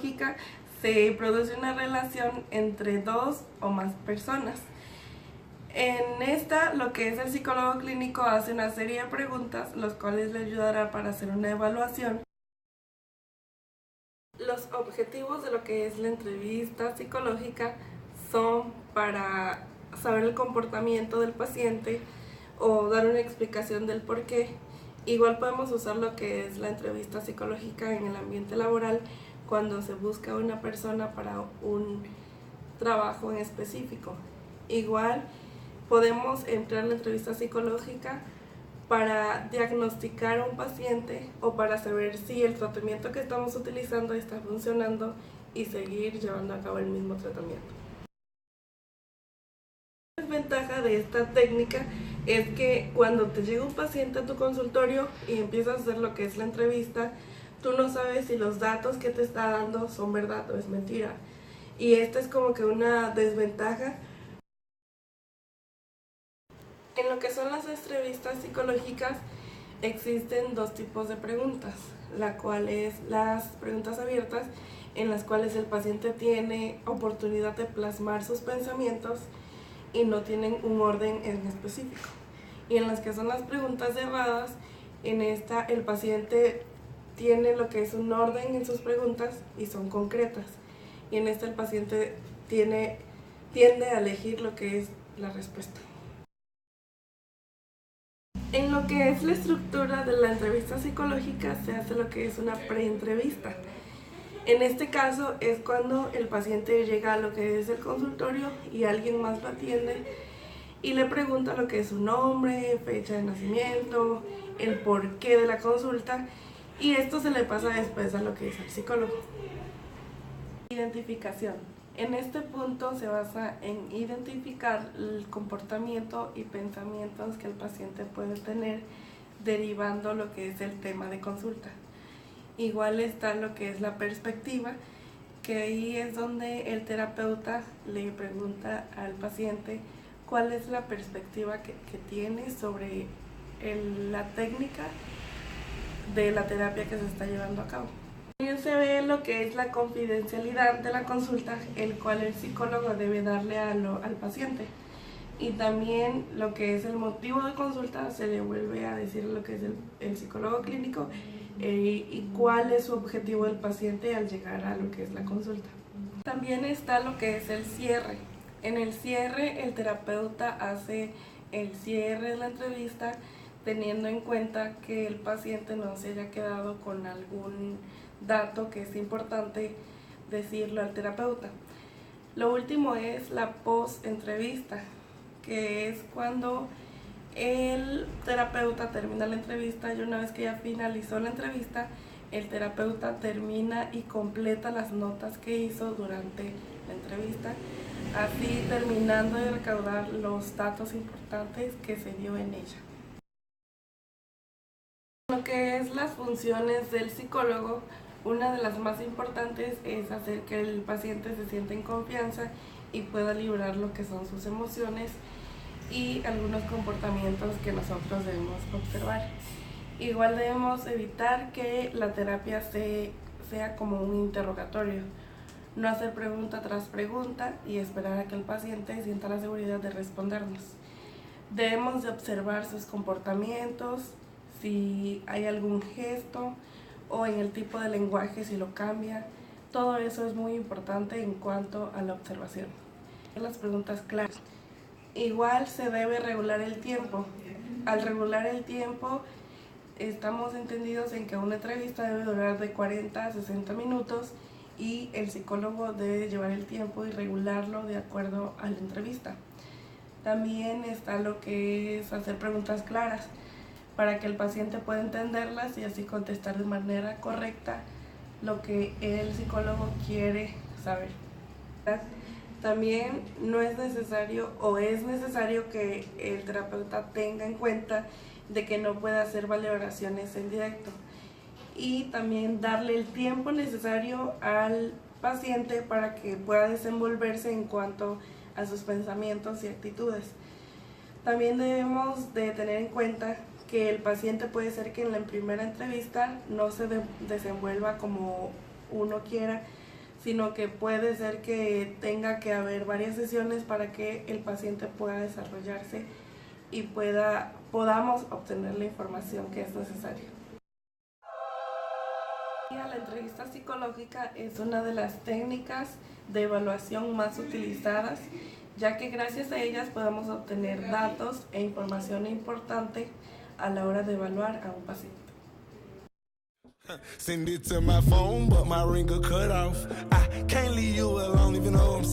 psicológica se produce una relación entre dos o más personas. En esta, lo que es el psicólogo clínico hace una serie de preguntas, los cuales le ayudará para hacer una evaluación. Los objetivos de lo que es la entrevista psicológica son para saber el comportamiento del paciente o dar una explicación del por qué. Igual podemos usar lo que es la entrevista psicológica en el ambiente laboral cuando se busca una persona para un trabajo en específico. Igual podemos emplear la entrevista psicológica para diagnosticar a un paciente o para saber si el tratamiento que estamos utilizando está funcionando y seguir llevando a cabo el mismo tratamiento. La desventaja de esta técnica es que cuando te llega un paciente a tu consultorio y empiezas a hacer lo que es la entrevista, tú no sabes si los datos que te está dando son verdad o es mentira. Y esta es como que una desventaja. En lo que son las entrevistas psicológicas existen dos tipos de preguntas, la cual es las preguntas abiertas, en las cuales el paciente tiene oportunidad de plasmar sus pensamientos y no tienen un orden en específico. Y en las que son las preguntas cerradas, en esta el paciente tiene lo que es un orden en sus preguntas y son concretas. Y en esta el paciente tiende a elegir lo que es la respuesta. En lo que es la estructura de la entrevista psicológica se hace lo que es una preentrevista. En este caso es cuando el paciente llega a lo que es el consultorio y alguien más lo atiende y le pregunta lo que es su nombre, fecha de nacimiento, el porqué de la consulta, y esto se le pasa después a lo que es el psicólogo. Identificación. En este punto se basa en identificar el comportamiento y pensamientos que el paciente puede tener derivando lo que es el tema de consulta. Igual está lo que es la perspectiva, que ahí es donde el terapeuta le pregunta al paciente cuál es la perspectiva que tiene sobre la técnica de la terapia que se está llevando a cabo. También se ve lo que es la confidencialidad de la consulta, el cual el psicólogo debe darle al paciente. Y también lo que es el motivo de consulta se le vuelve a decir lo que es el psicólogo clínico y cuál es su objetivo del paciente al llegar a lo que es la consulta. También está lo que es el cierre. En el cierre el terapeuta hace el cierre de la entrevista teniendo en cuenta que el paciente no se haya quedado con algún dato que es importante decirlo al terapeuta. Lo último es la post-entrevista, que es cuando el terapeuta termina la entrevista y una vez que ya finalizó la entrevista, el terapeuta termina y completa las notas que hizo durante la entrevista, así terminando de recaudar los datos importantes que se dio en ella. Lo que es las funciones del psicólogo, una de las más importantes es hacer que el paciente se sienta en confianza y pueda liberar lo que son sus emociones y algunos comportamientos que nosotros debemos observar. Igual debemos evitar que la terapia sea como un interrogatorio, no hacer pregunta tras pregunta y esperar a que el paciente sienta la seguridad de respondernos. Debemos de observar sus comportamientos, si hay algún gesto o en el tipo de lenguaje si lo cambia. Todo eso es muy importante en cuanto a la observación. Las preguntas claras. Igual se debe regular el tiempo. Al regular el tiempo estamos entendidos en que una entrevista debe durar de 40 a 60 minutos y el psicólogo debe llevar el tiempo y regularlo de acuerdo a la entrevista. También está lo que es hacer preguntas claras para que el paciente pueda entenderlas y así contestar de manera correcta lo que el psicólogo quiere saber. También no es necesario o es necesario que el terapeuta tenga en cuenta de que no puede hacer valoraciones en directo y también darle el tiempo necesario al paciente para que pueda desenvolverse en cuanto a sus pensamientos y actitudes. También debemos de tener en cuenta que el paciente puede ser que en la primera entrevista no se desenvuelva como uno quiera, sino que puede ser que tenga que haber varias sesiones para que el paciente pueda desarrollarse y podamos obtener la información que es necesaria. La entrevista psicológica es una de las técnicas de evaluación más utilizadas, ya que gracias a ellas podemos obtener datos e información importante a la hora de evaluar a un paciente. Send it to my phone, but my ring got cut off. I can't leave you alone even though I'm